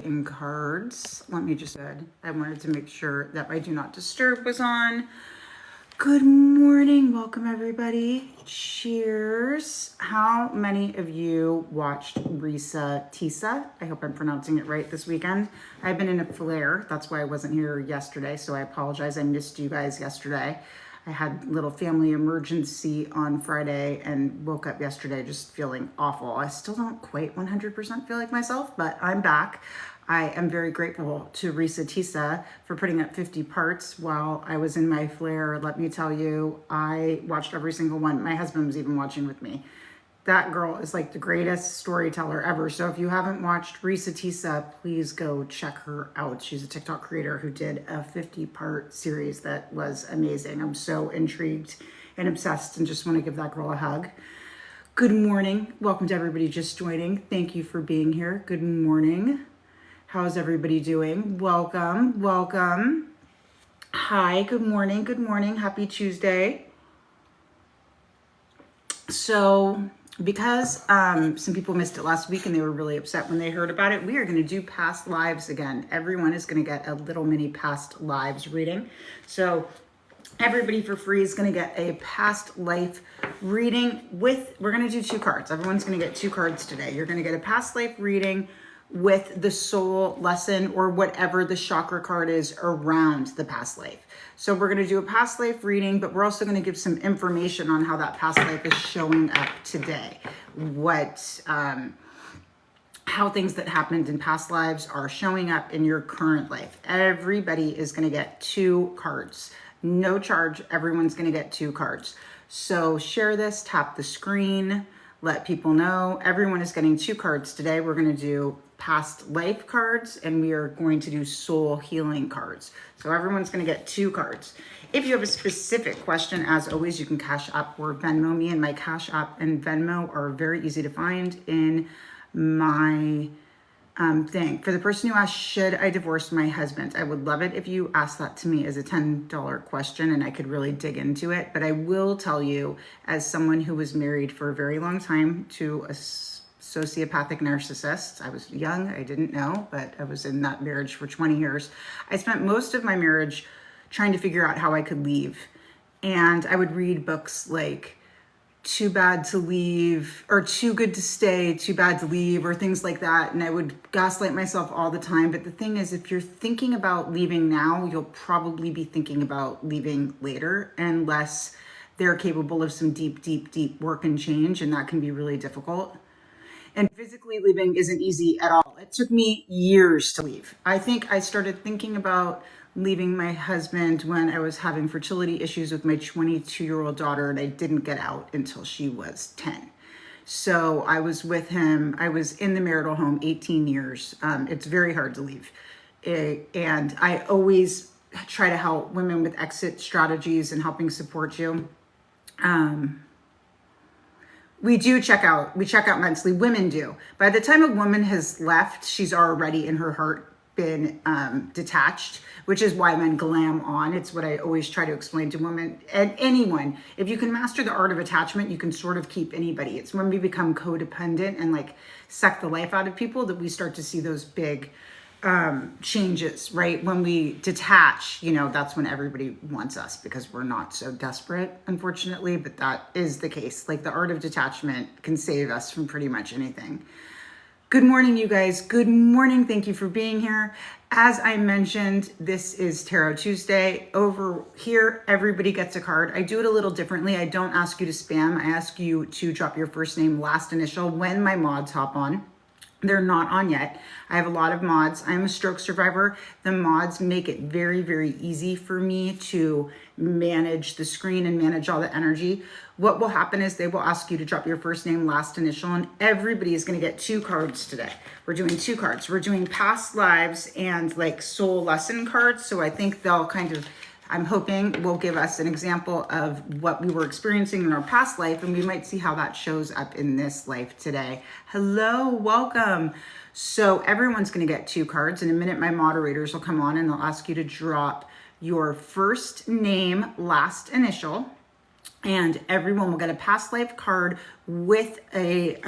in cards. Let me just add, I wanted to make sure that my do not disturb was on. Good morning. Welcome everybody. Cheers. How many of you watched Risa Tisa? I hope I'm pronouncing it right this weekend. I've been in a flare. That's why I wasn't here yesterday. So I apologize. I missed you guys yesterday. I had a little family emergency on Friday and woke up yesterday just feeling awful. I still don't quite 100% feel like myself, but I'm back. I am very grateful to Risa Tisa for putting up 50 parts while I was in my flare. Let me tell you, I watched every single one. My husband was even watching with me. That girl is like the greatest storyteller ever. So if you haven't watched Risa Tisa, please go check her out. She's a TikTok creator who did a 50-part series that was amazing. I'm so intrigued and obsessed and just want to give that girl a hug. Good morning. Welcome to everybody just joining. Thank you for being here. Good morning. How's everybody doing? Welcome, welcome. Hi, good morning, good morning. Happy Tuesday. So because some people missed it last week and they were really upset when they heard about it, we are going to do past lives again. Everyone is going to get a little mini past lives reading. So everybody for free is going to get a past life reading with, we're going to do 2 cards. Everyone's going to get 2 cards today. You're going to get a past life reading with the soul lesson or whatever the chakra card is around the past life. So we're going to do a past life reading, but we're also going to give some information on how that past life is showing up today. How things that happened in past lives are showing up in your current life. Everybody is going to get 2 cards. No charge. Everyone's going to get 2 cards. So share this, tap the screen, let people know. Everyone is getting 2 cards today. We're going to do past life cards and we are going to do soul healing cards. So everyone's going to get 2 cards. If you have a specific question, as always, you can Cash App or Venmo me, and my Cash App and Venmo are very easy to find in my thing. For the person who asked, should I divorce my husband? I would love it if you asked that to me as a $10 question and I could really dig into it. But I will tell you, as someone who was married for a very long time to a sociopathic narcissist. I was young, I didn't know, but I was in that marriage for 20 years. I spent most of my marriage trying to figure out how I could leave. And I would read books like Too Bad to Leave, or Too Good to Stay, Too Bad to Leave, or things like that. And I would gaslight myself all the time. But the thing is, if you're thinking about leaving now, you'll probably be thinking about leaving later, unless they're capable of some deep, deep, deep work and change. And that can be really difficult. And physically leaving isn't easy at all. It took me years to leave. I think I started thinking about leaving my husband when I was having fertility issues with my 22-year-old daughter, and I didn't get out until she was 10. So I was with him. I was in the marital home 18 years. It's very hard to leave. And I always try to help women with exit strategies and helping support you. We check out mentally. Women do. By the time a woman has left, she's already in her heart been detached, which is why men glam on. It's what I always try to explain to women and anyone. If you can master the art of attachment, you can sort of keep anybody. It's when we become codependent and like suck the life out of people that we start to see those big changes, right? When we detach, that's when everybody wants us because we're not so desperate, unfortunately, but that is the case. Like the art of detachment can save us from pretty much anything. Good morning, you guys. Good morning. Thank you for being here. As I mentioned, this is Tarot Tuesday. Over here, everybody gets a card. I do it a little differently. I don't ask you to spam. I ask you to drop your first name, last initial when my mods hop on. They're not on yet. I have a lot of mods. I'm a stroke survivor. The mods make it very, very easy for me to manage the screen and manage all the energy. What will happen is they will ask you to drop your first name, last initial, and everybody is going to get 2 cards today. We're doing 2 cards. We're doing past lives and like soul lesson cards. So I think they'll I'm hoping will give us an example of what we were experiencing in our past life, and we might see how that shows up in this life today. Hello, welcome. So everyone's going to get 2 cards. In a minute, my moderators will come on and they'll ask you to drop your first name, last initial, and everyone will get a past life card with a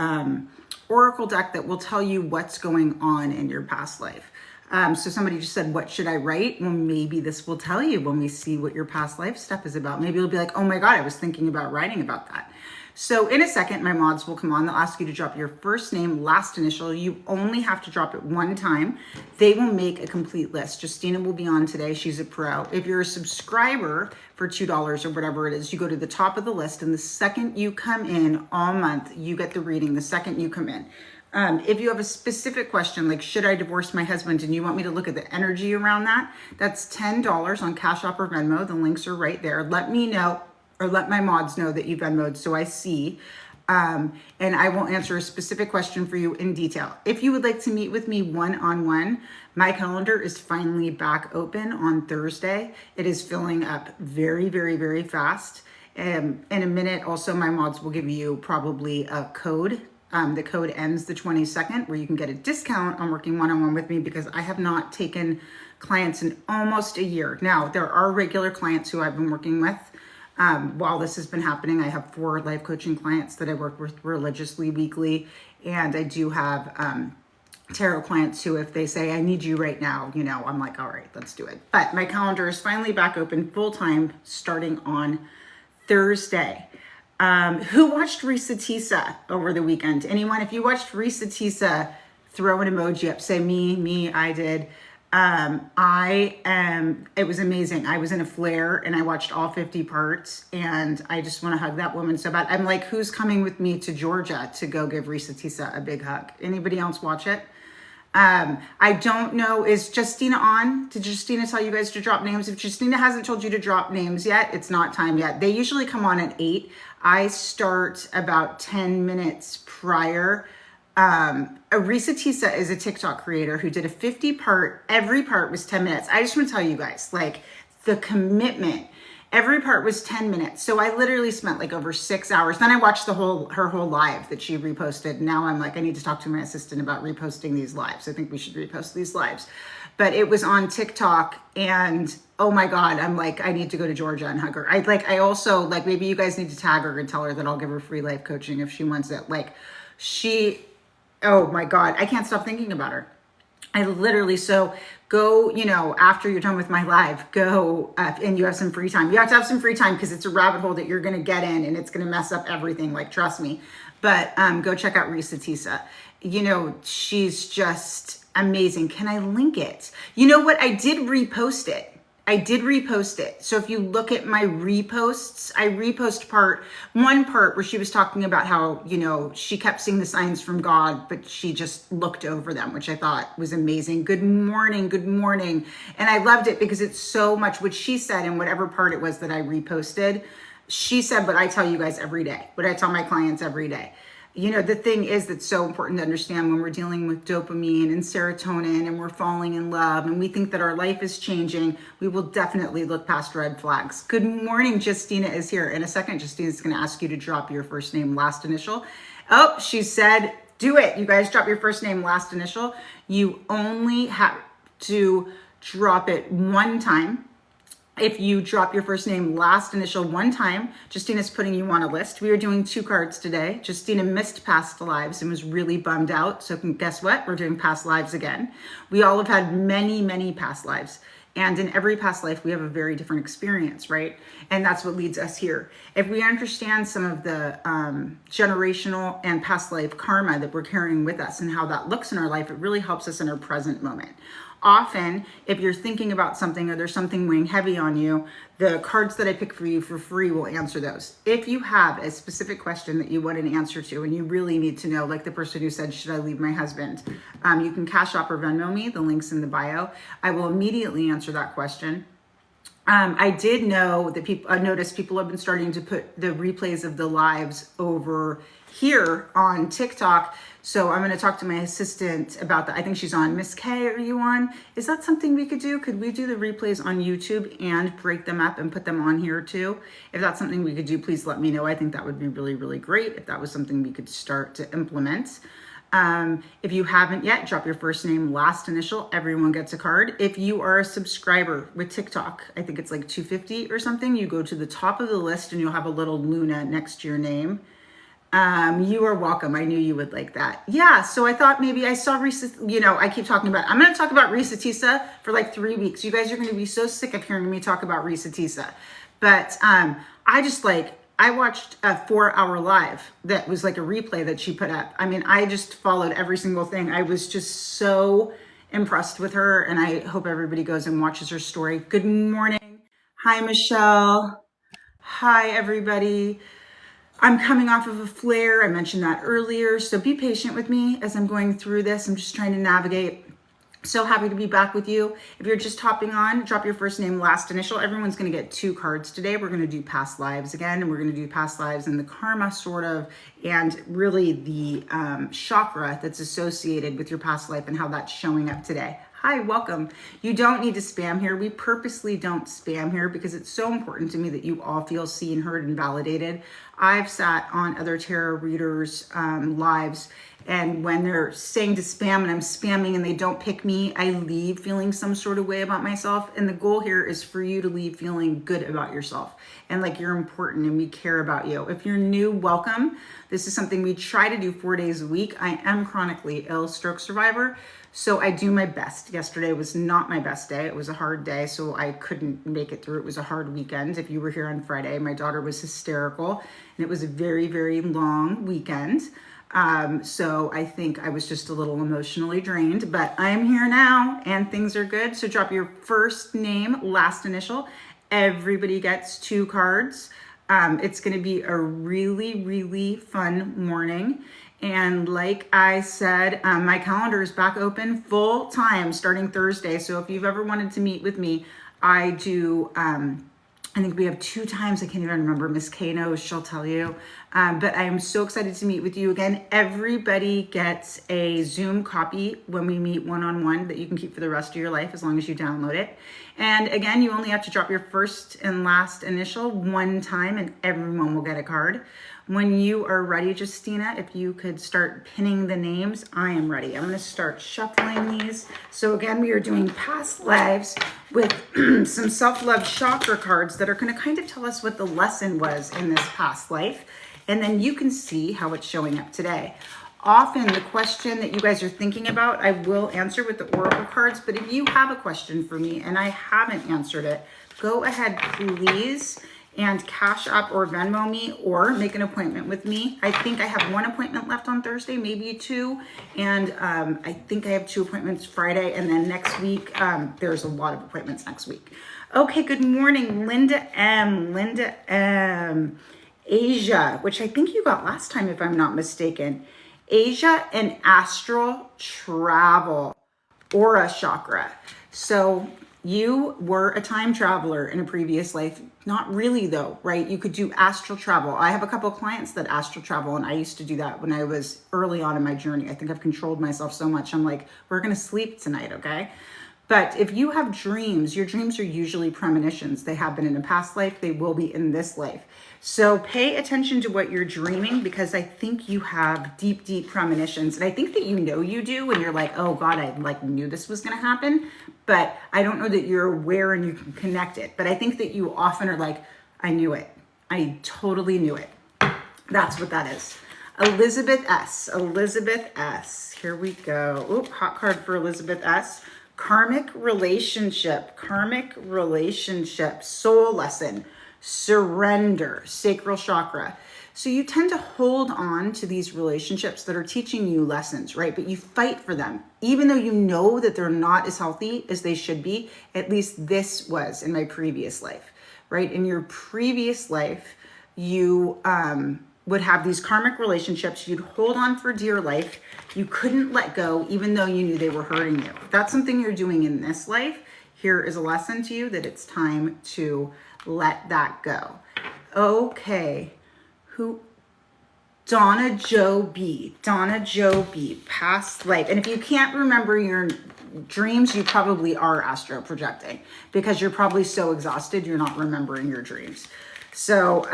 oracle deck that will tell you what's going on in your past life. So somebody just said, what should I write? Well, maybe this will tell you when we see what your past life stuff is about. Maybe you'll be like, oh my God, I was thinking about writing about that. So in a second, my mods will come on. They'll ask you to drop your first name, last initial. You only have to drop it one time. They will make a complete list. Justina will be on today. She's a pro. If you're a subscriber for $2 or whatever it is, you go to the top of the list, and the second you come in all month, you get the reading the second you come in. If you have a specific question, like, should I divorce my husband, and you want me to look at the energy around that, that's $10 on Cash App or Venmo. The links are right there. Let me know, or let my mods know that you Venmoed so I see. And I will answer a specific question for you in detail. If you would like to meet with me one-on-one, my calendar is finally back open on Thursday. It is filling up very, very, very fast. In a minute, also, my mods will give you probably a code. The code ends the 22nd, where you can get a discount on working one-on-one with me, because I have not taken clients in almost a year. Now, there are regular clients who I've been working with while this has been happening. I have 4 life coaching clients that I work with religiously weekly. And I do have tarot clients who, if they say, I need you right now, you know, I'm like, all right, let's do it. But my calendar is finally back open full time starting on Thursday. Who watched Risa Tisa over the weekend? Anyone? If you watched Risa Tisa, throw an emoji up. Say me, I did. It was amazing. I was in a flare and I watched all 50 parts, and I just want to hug that woman so bad. I'm like, who's coming with me to Georgia to go give Risa Tisa a big hug? Anybody else watch it? I don't know. Is Justina on? Did Justina tell you guys to drop names? If Justina hasn't told you to drop names yet, it's not time yet. They usually come on at 8. I start about 10 minutes prior. Risa Tisa is a TikTok creator who did a 50-part, every part was 10 minutes. I just want to tell you guys, like, the commitment, every part was 10 minutes. So I literally spent like over 6 hours. Then I watched her whole live that she reposted. Now I'm like, I need to talk to my assistant about reposting these lives. I think we should repost these lives. But it was on TikTok, and oh my God, I'm like, I need to go to Georgia and hug her. I also, like, maybe you guys need to tag her and tell her that I'll give her free life coaching if she wants it. Like, oh my God, I can't stop thinking about her. I literally, so go, you know, after you're done with my live, go and you have some free time. You have to have some free time because it's a rabbit hole that you're going to get in, and it's going to mess up everything. Like, trust me. But go check out Risa Tisa. You know, she's just amazing. Can I link it? You know what? I did repost it. So if you look at my reposts, I repost one part where she was talking about how, you know, she kept seeing the signs from God, but she just looked over them, which I thought was amazing. Good morning. And I loved it because it's so much what she said in whatever part it was that I reposted. She said what I tell you guys every day, what I tell my clients every day. You know, the thing is that's so important to understand when we're dealing with dopamine and serotonin and we're falling in love and we think that our life is changing, we will definitely look past red flags. Good morning, Justina is here. In a second, Justina's going to ask you to drop your first name, last initial. Oh, she said, do it. You guys drop your first name, last initial. You only have to drop it one time. If you drop your first name, last initial one time, Justina's putting you on a list. We are doing 2 cards today. Justina missed past lives and was really bummed out. So guess what? We're doing past lives again. We all have had many, many past lives. And in every past life, we have a very different experience, right? And that's what leads us here. If we understand some of the generational and past life karma that we're carrying with us and how that looks in our life, it really helps us in our present moment. Often, if you're thinking about something or there's something weighing heavy on you, the cards that I pick for you for free will answer those. If you have a specific question that you want an answer to and you really need to know, like the person who said, should I leave my husband? You can Cash App or Venmo me, the link's in the bio. I will immediately answer that question. I did know that I noticed people have been starting to put the replays of the lives over here on TikTok. So I'm going to talk to my assistant about that. I think she's on. Miss K, are you on? Is that something we could do? Could we do the replays on YouTube and break them up and put them on here too? If that's something we could do, please let me know. I think that would be really, really great if that was something we could start to implement. If you haven't yet, drop your first name, last initial. Everyone gets a card. If you are a subscriber with TikTok, I think it's like 250 or something. You go to the top of the list and you'll have a little Luna next to your name. You are welcome. I knew you would like that. Yeah, so I thought maybe I saw Risa, I keep talking about, I'm going to talk about Risa Tisa for like 3 weeks. You guys are going to be so sick of hearing me talk about Risa Tisa. But I watched a 4-hour live that was like a replay that she put up. I mean, I just followed every single thing. I was just so impressed with her, and I hope everybody goes and watches her story. Good morning. Hi, Michelle. Hi, everybody. I'm coming off of a flare. I mentioned that earlier. So be patient with me as I'm going through this. I'm just trying to navigate. So happy to be back with you. If you're just hopping on, drop your first name, last initial. Everyone's going to get 2 cards today. We're going to do past lives again, and we're going to do past lives and the karma sort of, and really the chakra that's associated with your past life and how that's showing up today. Hi, welcome. You don't need to spam here. We purposely don't spam here because it's so important to me that you all feel seen, heard, and validated. I've sat on other tarot readers' lives, and when they're saying to spam and I'm spamming and they don't pick me, I leave feeling some sort of way about myself. And the goal here is for you to leave feeling good about yourself and like you're important and we care about you. If you're new, welcome. This is something we try to do 4 days a week. I am chronically ill, stroke survivor. So I do my best. Yesterday was not my best day. It was a hard day, so I couldn't make it through. It was a hard weekend. If you were here on Friday, my daughter was hysterical, and it was a very, very long weekend. So I think I was just a little emotionally drained, but I'm here now and things are good. So drop your first name, last initial. Everybody gets 2 cards. It's going to be a really, really fun morning. And like I said, my calendar is back open full time starting Thursday. So if you've ever wanted to meet with me, I do, I think we have 2 times. I can't even remember. Miss K knows, she'll tell you. But I am so excited to meet with you again. Everybody gets a Zoom copy when we meet one-on-one that you can keep for the rest of your life as long as you download it. And again, you only have to drop your first and last initial 1 time and everyone will get a card. When you are ready, Justina, if you could start pinning the names, I am ready. I'm going to start shuffling these. So again, we are doing past lives with some self-love chakra cards that are going to kind of tell us what the lesson was in this past life. And then you can see how it's showing up today. Often the question that you guys are thinking about, I will answer with the oracle cards. But if you have a question for me and I haven't answered it, go ahead, please, and Cash App or Venmo me or make an appointment with me. I think I have 1 appointment left on Thursday, maybe 2. And I think I have 2 appointments Friday. And then next week, there's a lot of appointments next week. Okay, good morning, Linda M. Linda M. Asia, which I think you got last time, if I'm not mistaken. Asia and astral travel, aura chakra. So you were a time traveler in a previous life. Not really though, right? You could do astral travel. I have a couple of clients that astral travel, and I used to do that when I was early on in my journey. I think I've controlled myself so much. I'm like, we're going to sleep tonight, okay? But if you have dreams, your dreams are usually premonitions. They have been in a past life. They will be in this life. So pay attention to what you're dreaming, because I think you have deep, deep premonitions. And I think that you know you do when you're like, oh God, I knew this was going to happen. But I don't know that you're aware and you can connect it. But I think that you often are like, I knew it. I totally knew it. That's what that is. Elizabeth S. Elizabeth S. Here we go. Oop, hot card for Elizabeth S. Karmic relationship, soul lesson, surrender, sacral chakra. So you tend to hold on to these relationships that are teaching you lessons, right? But you fight for them, even though you know that they're not as healthy as they should be. At least this was in my previous life, right? In your previous life, you would have these karmic relationships. You'd hold on for dear life. You couldn't let go, even though you knew they were hurting you. If that's something you're doing in this life, here is a lesson to you that it's time to let that go. Okay. Donna Joe B. Donna Joe B. Past life. And if you can't remember your dreams, you probably are astro projecting, because you're probably so exhausted you're not remembering your dreams. So,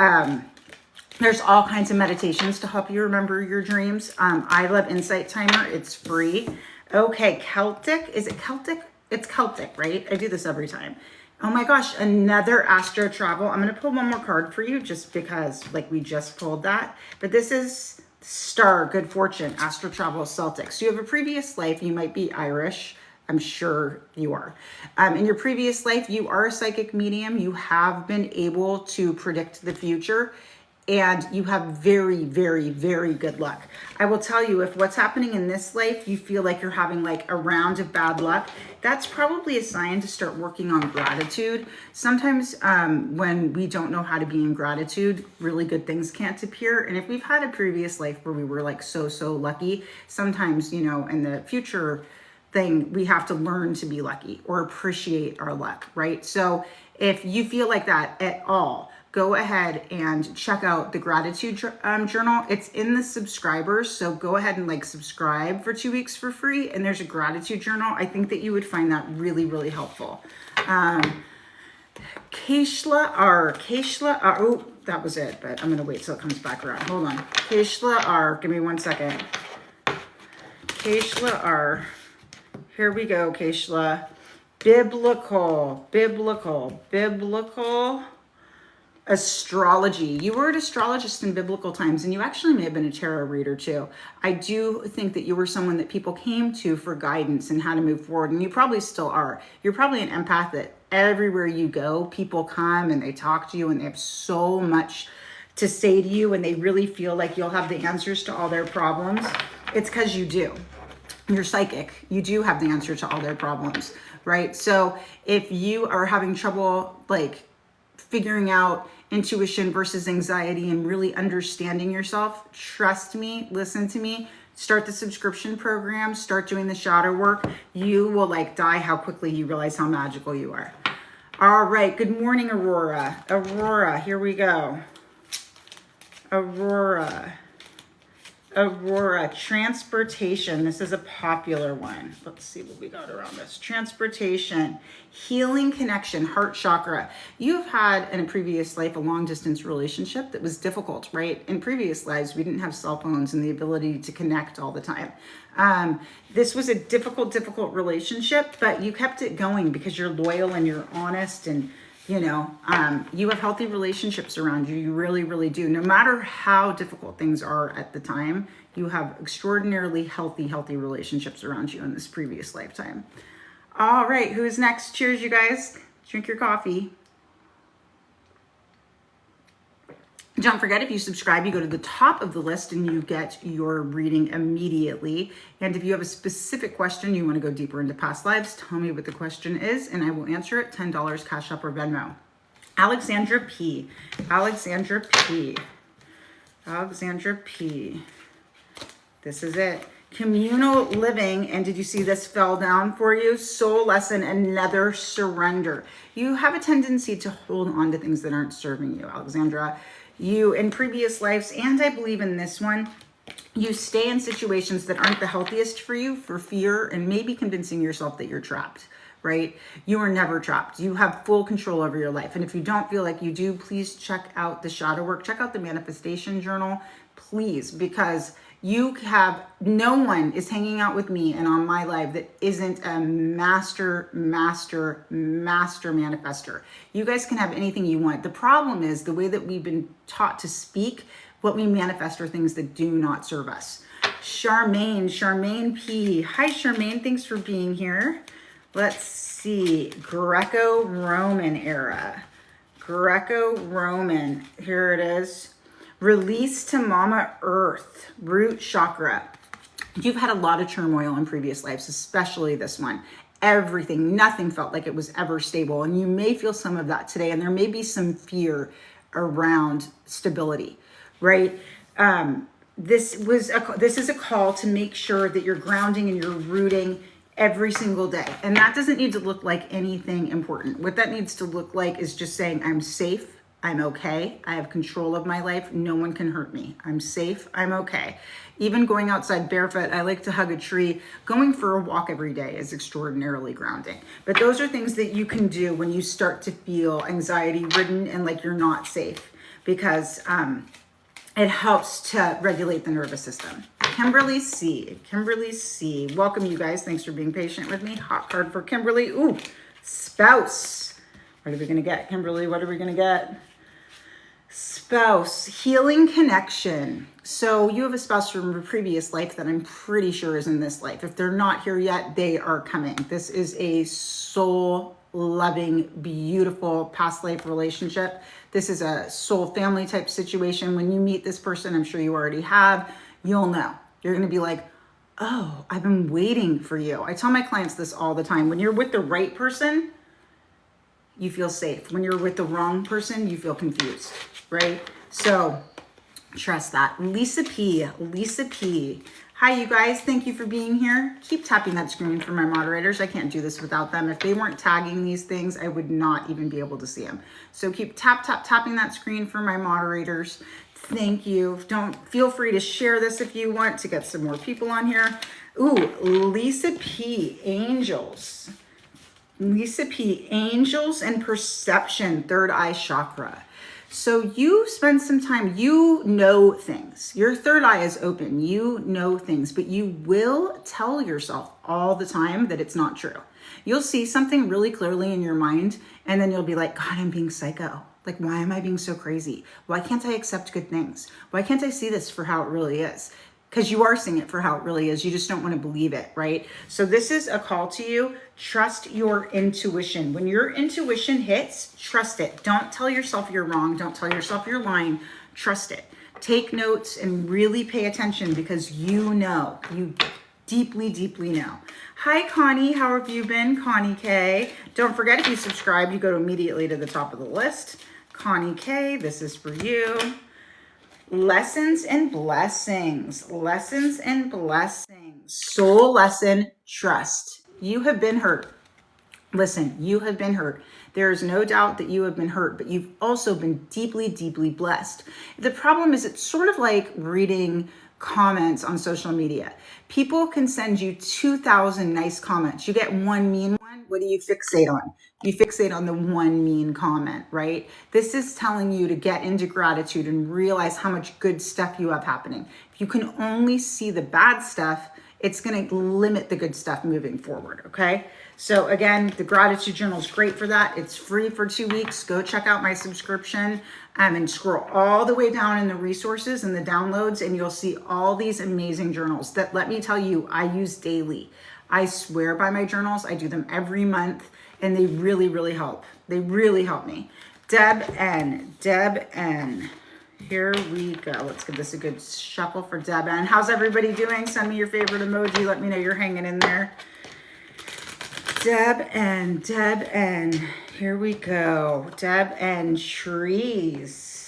there's all kinds of meditations to help you remember your dreams. I love Insight Timer. It's free. Okay, Celtic. Is it Celtic? It's Celtic, right? I do this every time. Oh my gosh, another Astro Travel. I'm going to pull one more card for you just because like we just pulled that. But this is Star, Good Fortune, Astro Travel, Celtics. So you have a previous life. You might be Irish. I'm sure you are. In your previous life, you are a psychic medium. You have been able to predict the future. And you have very, very, very good luck. I will tell you, if what's happening in this life, you feel like you're having like a round of bad luck, that's probably a sign to start working on gratitude. Sometimes when we don't know how to be in gratitude, really good things can't appear. And if we've had a previous life where we were like so lucky, sometimes, you know, in the future thing, we have to learn to be lucky or appreciate our luck, right? So if you feel like that at all, go ahead and check out the gratitude journal. It's in the subscribers. So go ahead and like subscribe for 2 weeks for free. And there's a gratitude journal. I think that you would find that really, really helpful. Keishla R. Oh, that was it, but I'm going to wait till it comes back around. Hold on. Keishla R. Give me 1 second. Keishla R. Here we go, Keishla. Biblical astrology. You were an astrologist in biblical times, and you actually may have been a tarot reader too. I do think that you were someone that people came to for guidance and how to move forward, and you probably still are. You're probably an empath that everywhere you go, people come and they talk to you and they have so much to say to you, and they really feel like you'll have the answers to all their problems. It's because you do. You're psychic. You do have the answer to all their problems, right? So if you are having trouble like figuring out intuition versus anxiety and really understanding yourself, trust me, listen to me, start the subscription program, start doing the shadow work. You will like die how quickly you realize how magical you are. All right. Good morning, Aurora. Aurora, here we go. Aurora, transportation. This is a popular one. Let's see what we got around this. Transportation, healing connection, heart chakra. You've had in a previous life a long distance relationship that was difficult, right? In previous lives, we didn't have cell phones and the ability to connect all the time. This was a difficult relationship, but you kept it going because you're loyal and you're honest, and you know, you have healthy relationships around you. You really, really do. No matter how difficult things are at the time, you have extraordinarily healthy relationships around you in this previous lifetime. All right, who's next? Cheers, you guys. Drink your coffee. Don't forget, if you subscribe, you go to the top of the list and you get your reading immediately. And if you have a specific question, you want to go deeper into past lives, tell me what the question is and I will answer it. $10 Cash App or Venmo. Alexandra P. This is it. Communal living. And did you see this fell down for you? Soul lesson, another surrender. You have a tendency to hold on to things that aren't serving you, Alexandra. You, in previous lives, and I believe in this one, you stay in situations that aren't the healthiest for you for fear and maybe convincing yourself that you're trapped, right? You are never trapped. You have full control over your life. And if you don't feel like you do, please check out the shadow work. Check out the manifestation journal, please, because you have, no one is hanging out with me and on my live that isn't a master manifester. You guys can have anything you want. The problem is the way that we've been taught to speak, what we manifest are things that do not serve us. Charmaine P. Hi, Charmaine. Thanks for being here. Let's see. Greco-Roman era. Greco-Roman. Here it is. Release to Mama Earth, root chakra. You've had a lot of turmoil in previous lives, especially this one. Everything, nothing felt like it was ever stable. And you may feel some of that today. And there may be some fear around stability, right? This is a call to make sure that you're grounding and you're rooting every single day. And that doesn't need to look like anything important. What that needs to look like is just saying, I'm safe. I'm okay. I have control of my life. No one can hurt me. I'm safe. I'm okay. Even going outside barefoot, I like to hug a tree. Going for a walk every day is extraordinarily grounding. But those are things that you can do when you start to feel anxiety ridden and like you're not safe, because it helps to regulate the nervous system. Kimberly C. Welcome, you guys. Thanks for being patient with me. Hot card for Kimberly. Ooh, spouse. What are we going to get, Kimberly? What are we going to get? Spouse, healing connection. So you have a spouse from a previous life that I'm pretty sure is in this life. If they're not here yet, they are coming. This is a soul loving, beautiful past life relationship. This is a soul family type situation. When you meet this person, I'm sure you already have, you'll know. You're going to be like, oh, I've been waiting for you. I tell my clients this all the time. When you're with the right person, you feel safe. When you're with the wrong person, you feel confused, right? So trust that. Lisa P. Hi, you guys. Thank you for being here. Keep tapping that screen for my moderators. I can't do this without them. If they weren't tagging these things, I would not even be able to see them. So keep tapping that screen for my moderators. Thank you. Don't feel free to share this if you want to get some more people on here. Ooh, Lisa P. Angels. Lisa P. Angels and perception, third eye chakra. So you spend some time, you know things. Your third eye is open. You know things, but you will tell yourself all the time that it's not true. You'll see something really clearly in your mind, and then you'll be like, God, I'm being psycho. Like, why am I being so crazy? Why can't I accept good things? Why can't I see this for how it really is? Because you are seeing it for how it really is. You just don't want to believe it, right? So this is a call to you. Trust your intuition. When your intuition hits, trust it. Don't tell yourself you're wrong. Don't tell yourself you're lying. Trust it. Take notes and really pay attention because you know. You deeply, deeply know. Hi, Connie. How have you been? Connie K. Don't forget, if you subscribe, you go immediately to the top of the list. Connie K, this is for you. Lessons and blessings. Lessons and blessings. Soul lesson, trust. You have been hurt. Listen, you have been hurt. There is no doubt that you have been hurt, but you've also been deeply, deeply blessed. The problem is it's sort of like reading comments on social media. People can send you 2,000 nice comments. You get one mean one. What do you fixate on? You fixate on the one mean comment, right? This is telling you to get into gratitude and realize how much good stuff you have happening. If you can only see the bad stuff, it's going to limit the good stuff moving forward, okay? So again, the gratitude journal is great for that. It's free for 2 weeks. Go check out my subscription and scroll all the way down in the resources and the downloads, and you'll see all these amazing journals that, let me tell you, I use daily. I swear by my journals. I do them every month, and they really, really help. They really help me. Deb N. Here we go. Let's give this a good shuffle for Deb N. How's everybody doing? Send me your favorite emoji. Let me know you're hanging in there. Deb N. Here we go. Deb N. Trees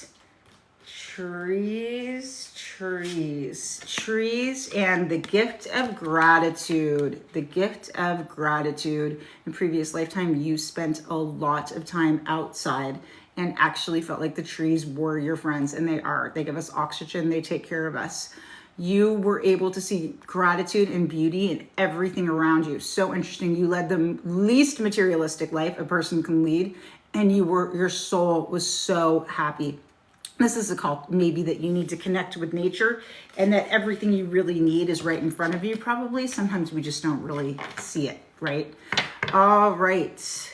and the gift of gratitude. The gift of gratitude. In previous lifetime, you spent a lot of time outside and actually felt like the trees were your friends, and they are. They give us oxygen. They take care of us. You were able to see gratitude and beauty in everything around you. So interesting. You led the least materialistic life a person can lead, and your soul was so happy. This is a call maybe that you need to connect with nature, and that everything you really need is right in front of you. Probably sometimes we just don't really see it, right? All right.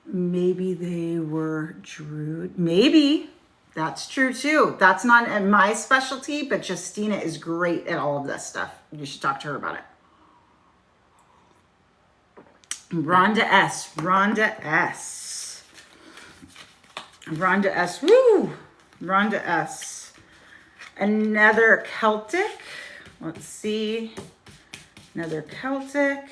Maybe they were Druid. Maybe. That's true too. That's not my specialty, but Justina is great at all of this stuff. You should talk to her about it. Rhonda S. Woo! Rhonda S. Another Celtic. Let's see. Another Celtic.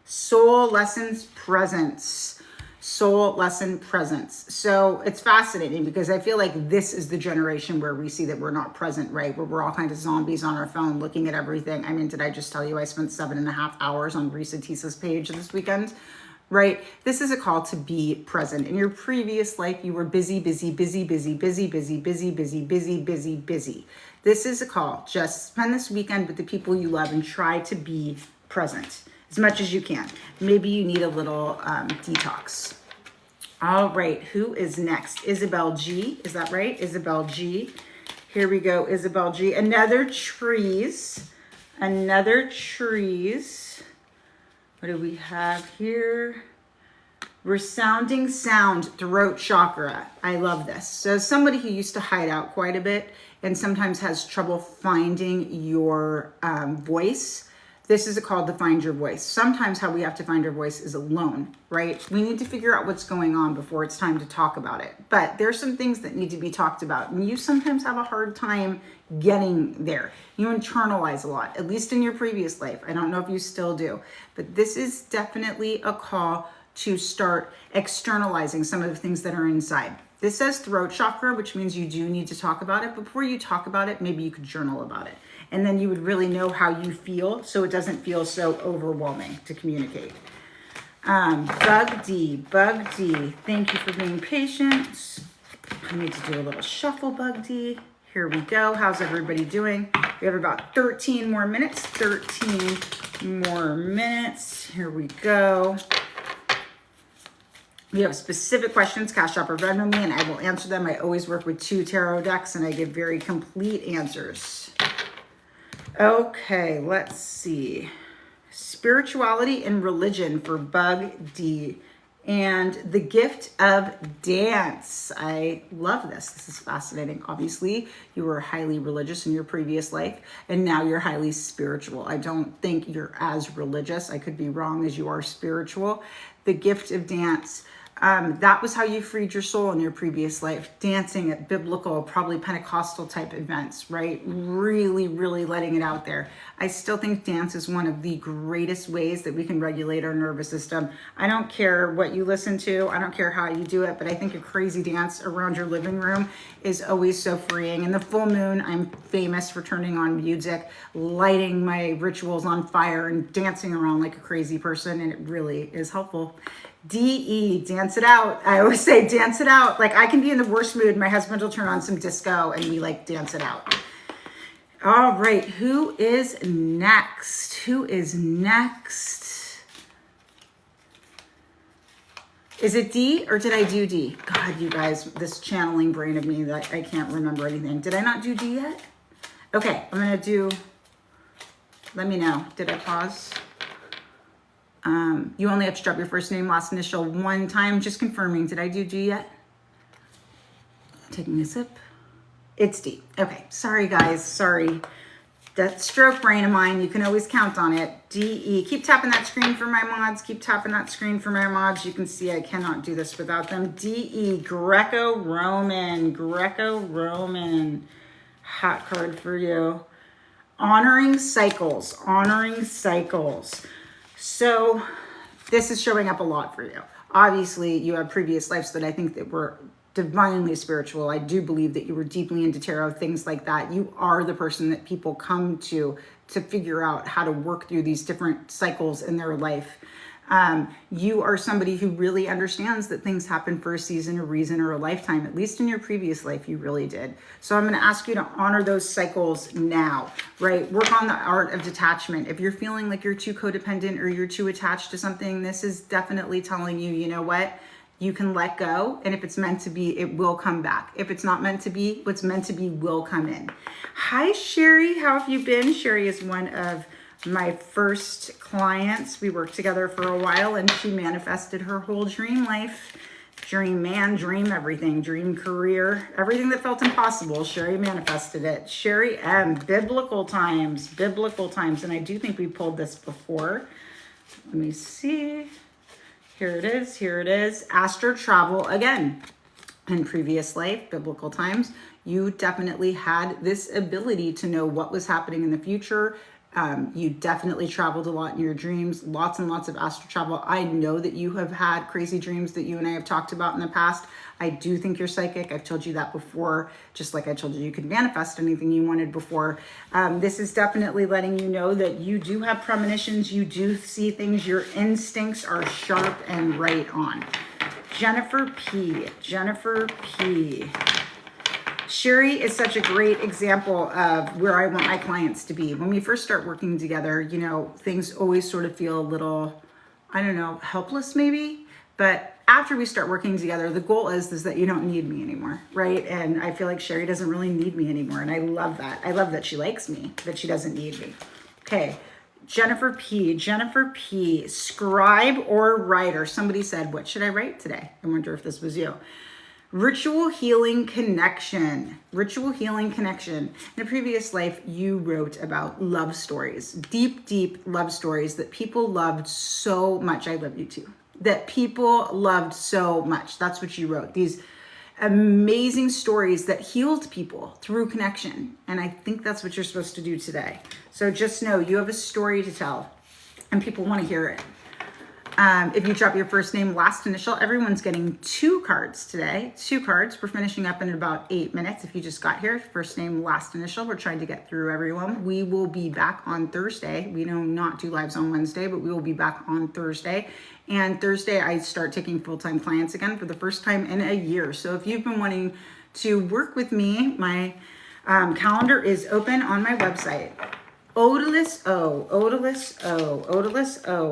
Soul lessons, presence. Soul lesson, presence. So it's fascinating because I feel like this is the generation where we see that we're not present, right? Where we're all kind of zombies on our phone looking at everything. I mean, did I just tell you I spent 7.5 hours on Risa Tisa's page this weekend? Right? This is a call to be present. In your previous life, you were busy. This is a call. Just spend this weekend with the people you love and try to be present as much as you can. Maybe you need a little detox. All right, who is next? Isabel G. Is that right? Isabel G. Here we go, Isabel G. Another trees. What do we have here? Resounding sound, throat chakra. I love this. So somebody who used to hide out quite a bit and sometimes has trouble finding your voice, this is called to find your voice. Sometimes how we have to find our voice is alone, right? We need to figure out what's going on before it's time to talk about it. But there's some things that need to be talked about. And you sometimes have a hard time getting there. You internalize a lot, at least in your previous life. I don't know if you still do, but this is definitely a call to start externalizing some of the things that are inside. This says throat chakra, which means you do need to talk about it. Before you talk about it, maybe you could journal about it. And then you would really know how you feel so it doesn't feel so overwhelming to communicate. Bug D, thank you for being patient. I need to do a little shuffle, Bug D. Here we go. How's everybody doing? We have about 13 more minutes. 13 more minutes. Here we go. If you have specific questions, Cash App or Venmo me and I will answer them. I always work with 2 tarot decks and I give very complete answers. Okay, let's see. Spirituality and religion for Bug D. And the gift of dance. I love this. This is fascinating. Obviously, you were highly religious in your previous life, and now you're highly spiritual. I don't think you're as religious. I could be wrong, as you are spiritual. The gift of dance. That was how you freed your soul in your previous life, dancing at biblical, probably Pentecostal type events, right? Really, really letting it out there. I still think dance is one of the greatest ways that we can regulate our nervous system. I don't care what you listen to. I don't care how you do it, but I think a crazy dance around your living room is always so freeing. In the full moon, I'm famous for turning on music, lighting my rituals on fire and dancing around like a crazy person, and it really is helpful. DE, dance it out. I always say dance it out. Like I can be in the worst mood. My husband will turn on some disco and we like dance it out. All right. Who is next? Who is next? Is it D or did I do D? God, you guys, this channeling brain of me that I can't remember anything. Did I not do D yet? Okay. I'm going to do, let me know. Did I pause? You only have to drop your first name, last initial 1 time. Just confirming. Did I do D yet? Taking a sip. It's D. Okay. Sorry, guys. Sorry. That stroke brain of mine, you can always count on it. DE. Keep tapping that screen for my mods. Keep tapping that screen for my mods. You can see I cannot do this without them. DE. Greco-Roman. Greco-Roman. Hot card for you. Honoring cycles. Honoring cycles. So this is showing up a lot for you. Obviously, you have previous lives that I think that were divinely spiritual. I do believe that you were deeply into tarot, things like that. You are the person that people come to figure out how to work through these different cycles in their life. You are somebody who really understands that things happen for a season, a reason, or a lifetime. At least in your previous life, you really did. So I'm going to ask you to honor those cycles now, right? Work on the art of detachment. If you're feeling like you're too codependent or you're too attached to something, this is definitely telling you, you know what? You can let go. And if it's meant to be, it will come back. If it's not meant to be, what's meant to be will come in. Hi, Sherry. How have you been? Sherry is one of my first clients. We worked together for a while and she manifested her whole dream life, dream man, dream everything, dream career, everything that felt impossible. Sherry manifested it. Sherry M, biblical times. And I do think we pulled this before. Let me see. Here it is. Astral travel again. In previous life, biblical times, you definitely had this ability to know what was happening in the future. You definitely traveled a lot in your dreams, lots and lots of astral travel. I know that you have had crazy dreams that you and I have talked about in the past. I do think you're psychic. I've told you that before, just like I told you could manifest anything you wanted before. This is definitely letting you know that you do have premonitions. You do see things. Your instincts are sharp and right on. Jennifer P. Sherry is such a great example of where I want my clients to be. When we first start working together, you know, things always sort of feel a little, I don't know, helpless maybe. But after we start working together, the goal is that you don't need me anymore, right? And I feel like Sherry doesn't really need me anymore. And I love that. I love that she likes me, but she doesn't need me. Okay. Jennifer P, scribe or writer. Somebody said, what should I write today? I wonder if this was you. Ritual healing connection. In a previous life, you wrote about love stories, deep, deep love stories that people loved so much. I love you too. That people loved so much. That's what you wrote. These amazing stories that healed people through connection. And I think that's what you're supposed to do today. So just know you have a story to tell and people want to hear it. If you drop your first name, last initial, everyone's getting 2 cards today. 2 cards. We're finishing up in about 8 minutes. If you just got here, first name, last initial. We're trying to get through everyone. We will be back on Thursday. We do not do lives on Wednesday, but we will be back on Thursday. And Thursday, I start taking full-time clients again for the first time in a year. So if you've been wanting to work with me, my calendar is open on my website. Odalys O.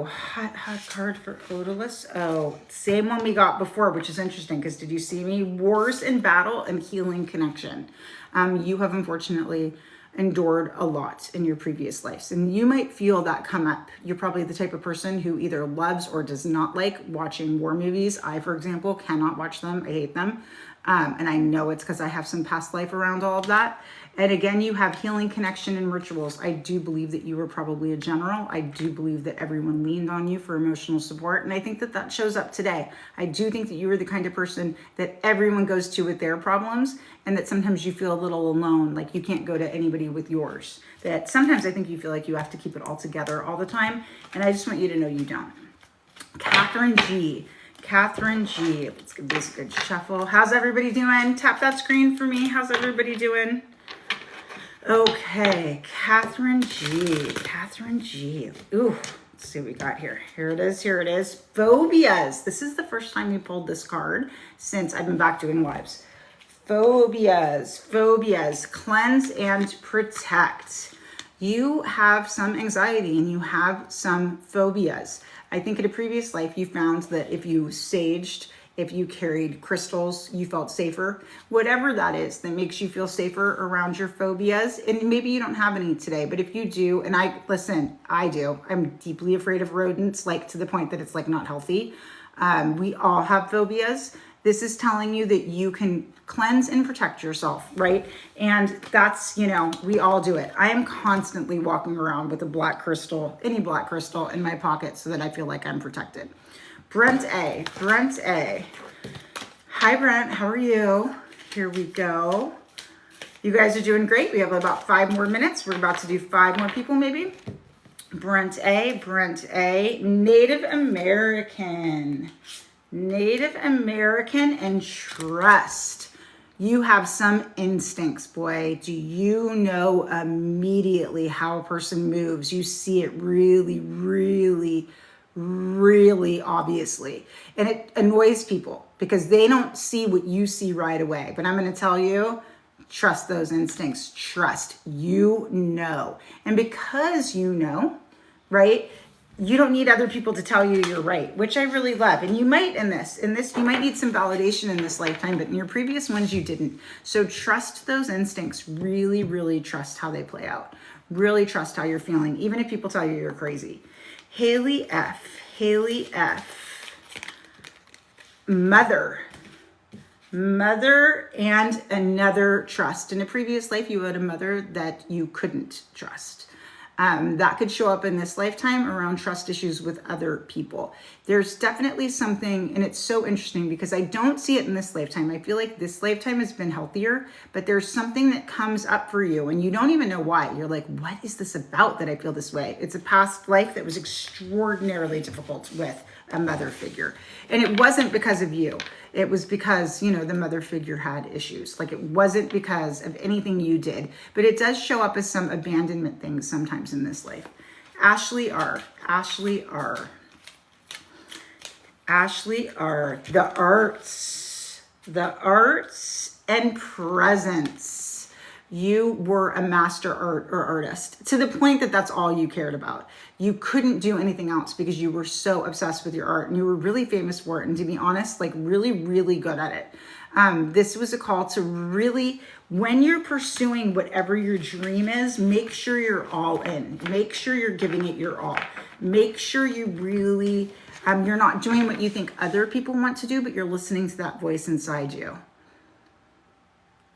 Hot card for Odalys O. Same one we got before, which is interesting because did you see me? Wars in battle and healing connection. You have unfortunately endured a lot in your previous lives, and you might feel that come up. You're probably the type of person who either loves or does not like watching war movies. I, for example, cannot watch them. I hate them. And I know it's because I have some past life around all of that. And again, you have healing, connection, and rituals. I do believe that you were probably a general. I do believe that everyone leaned on you for emotional support. And I think that that shows up today. I do think that you were the kind of person that everyone goes to with their problems, and that sometimes you feel a little alone, like you can't go to anybody with yours. That sometimes I think you feel like you have to keep it all together all the time. And I just want you to know you don't. Catherine G. Let's give this a good shuffle. How's everybody doing? Tap that screen for me. How's everybody doing? Okay, Catherine G. Ooh, let's see what we got here. Here it is. Phobias. This is the first time you pulled this card since I've been back doing lives. Phobias. Cleanse and protect. You have some anxiety and you have some phobias. I think in a previous life, you found that if you saged, if you carried crystals, you felt safer. Whatever that is that makes you feel safer around your phobias. And maybe you don't have any today, but if you do, and I do. I'm deeply afraid of rodents, like to the point that it's like not healthy. We all have phobias. This is telling you that you can cleanse and protect yourself, right? And that's, we all do it. I am constantly walking around with a black crystal, any black crystal in my pocket so that I feel like I'm protected. Brent A. Hi, Brent. How are you? Here we go. You guys are doing great. We have about 5 more minutes. We're about to do 5 more people maybe. Brent A. Native American and trust. You have some instincts, boy. Do you know immediately how a person moves? You see it really, really, really obviously. And it annoys people because they don't see what you see right away. But I'm going to tell you, trust those instincts. Trust. You know. And because you know, right? You don't need other people to tell you you're right, which I really love. And you might in this, you might need some validation in this lifetime, but in your previous ones, you didn't. So trust those instincts. Really, really trust how they play out. Really trust how you're feeling, even if people tell you you're crazy. Haley F. Mother and another trust. In a previous life, you had a mother that you couldn't trust. That could show up in this lifetime around trust issues with other people. There's definitely something, and it's so interesting because I don't see it in this lifetime. I feel like this lifetime has been healthier, but there's something that comes up for you and you don't even know why. You're like, what is this about that I feel this way? It's a past life that was extraordinarily difficult with a mother figure. And it wasn't because of you. It was because, the mother figure had issues. Like it wasn't because of anything you did, but it does show up as some abandonment things sometimes in this life. Ashley R. The arts and presence. You were a master artist to the point that that's all you cared about. You couldn't do anything else because you were so obsessed with your art and you were really famous for it. And to be honest, like really, really good at it. This was a call to really, when you're pursuing whatever your dream is, make sure you're all in. Make sure you're giving it your all. Make sure you really, you're not doing what you think other people want to do, but you're listening to that voice inside you.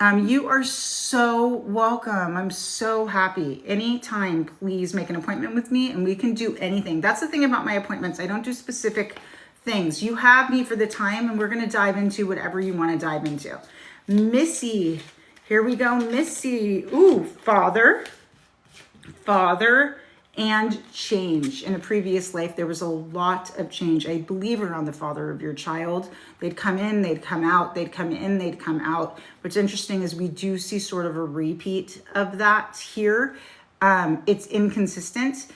You are so welcome. I'm so happy. Anytime, please make an appointment with me and we can do anything. That's the thing about my appointments. I don't do specific things. You have me for the time and we're going to dive into whatever you want to dive into. Missy, here we go. Missy, ooh, father, and change. In a previous life, there was a lot of change. I believe around the father of your child. They'd come in, they'd come out, they'd come in, they'd come out. What's interesting is we do see sort of a repeat of that here. It's inconsistent.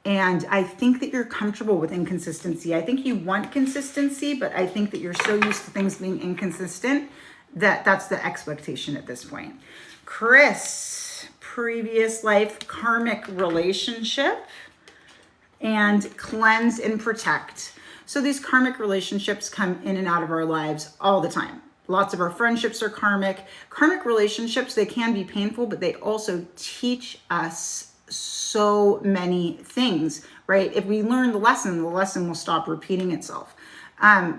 And I think that you're comfortable with inconsistency. I think you want consistency, but I think that you're so used to things being inconsistent that that's the expectation at this point. Chris, previous life, karmic relationship, and cleanse and protect. So these karmic relationships come in and out of our lives all the time. Lots of our friendships are karmic. Karmic relationships, they can be painful, but they also teach us so many things, right? If we learn the lesson will stop repeating itself.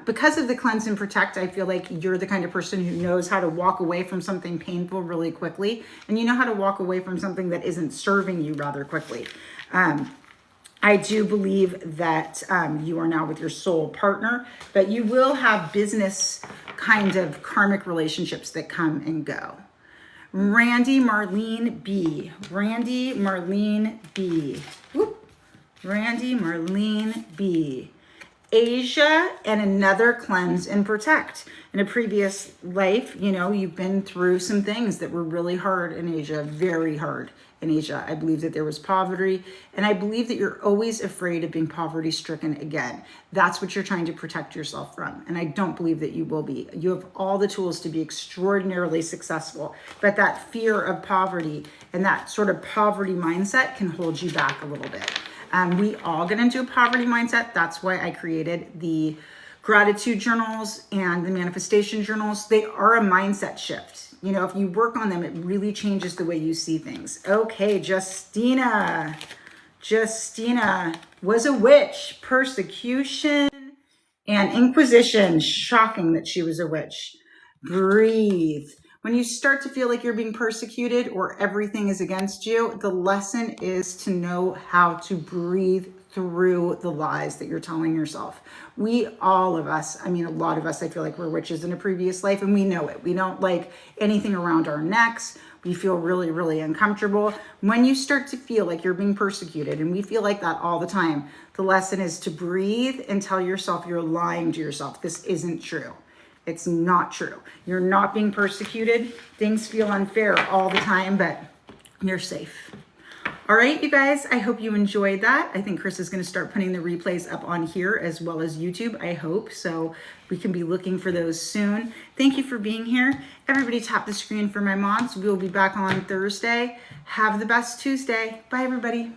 Because of the cleanse and protect, I feel like you're the kind of person who knows how to walk away from something painful really quickly. And you know how to walk away from something that isn't serving you rather quickly. I do believe that you are now with your soul partner, but you will have business kind of karmic relationships that come and go. Randy Marlene B. Randy Marlene B. Whoop. Randy Marlene B. Asia and another cleanse and protect. In a previous life, you know, you've been through some things that were really hard in Asia, very hard in Asia. I believe that there was poverty, and I believe that you're always afraid of being poverty stricken again. That's what you're trying to protect yourself from. And I don't believe that you will be. You have all the tools to be extraordinarily successful, but that fear of poverty and that sort of poverty mindset can hold you back a little bit. We all get into a poverty mindset. That's why I created the gratitude journals and the manifestation journals. They are a mindset shift. You know, if you work on them, it really changes the way you see things. Okay, Justina. Justina was a witch. Persecution and inquisition. Shocking that she was a witch. Breathe. When you start to feel like you're being persecuted or everything is against you, the lesson is to know how to breathe through the lies that you're telling yourself. All of us, I mean, a lot of us, I feel like we're witches in a previous life, and we know it. We don't like anything around our necks. We feel really, really uncomfortable. When you start to feel like you're being persecuted, and we feel like that all the time, the lesson is to breathe and tell yourself you're lying to yourself. This isn't true. It's not true. You're not being persecuted. Things feel unfair all the time, but you're safe. All right, you guys, I hope you enjoyed that. I think Chris is going to start putting the replays up on here as well as YouTube, I hope. So we can be looking for those soon. Thank you for being here. Everybody tap the screen for my mods. We'll be back on Thursday. Have the best Tuesday. Bye, everybody.